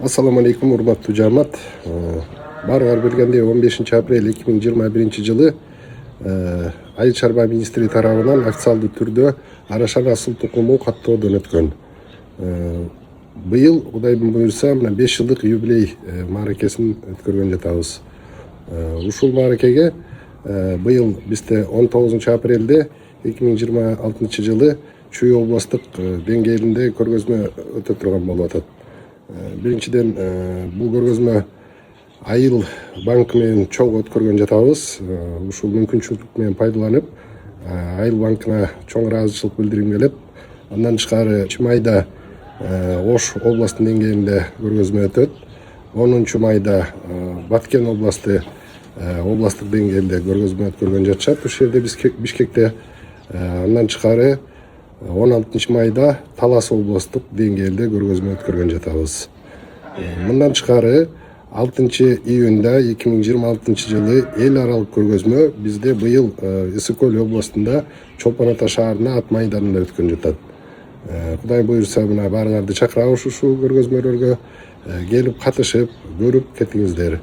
Assalamu alaikum, урматтуу жамаат. Баарыңар билгендей 15 апрель 2021 жылы Айыл чарба министри тарабынан официалдуу түрдө арашан асыл тукуму каттоодон өткөн. Быйыл Кудайдын буйрса мына 5 жылдык юбилей мааракесин өткөргөн жатабыз. Ушул мааракеге быйыл бизде 19 апрелде 2026 жылы Чүй областык деңгээлинде көргөзмө өтө турган болуп атат. Биринчиден бул көргөзмө Айыл банкы менен чогуу өткөргөн жатабыз. Ушул мүмкүнчүлүк менен пайдаланып, Айыл банкына чоң ыраазычылык билдиргим келет. Андан тышкары майда Ош областынын деңгээлинде көргөзмө өтөт. 10 майда Баткен областы областтык деңгээлде көргөзмө өткөргөн жатышат. Ушул жерде Бишкекте, андан тышкары 16 майда Талас областтык деңгээлде көргөзмө өткөргөн жатабыз. Мындан тышкары 6 июнда 2026 жылы эл аралык көргөзмө бизде быйыл Ысык Көл областында Чолпон Ата шаарында ат майданында өткөн жатат. Кудай буйрса мына баарыңарды чакырабыз ушул көргөзмөлөргө келип катышып, көрүп кетиңиздер.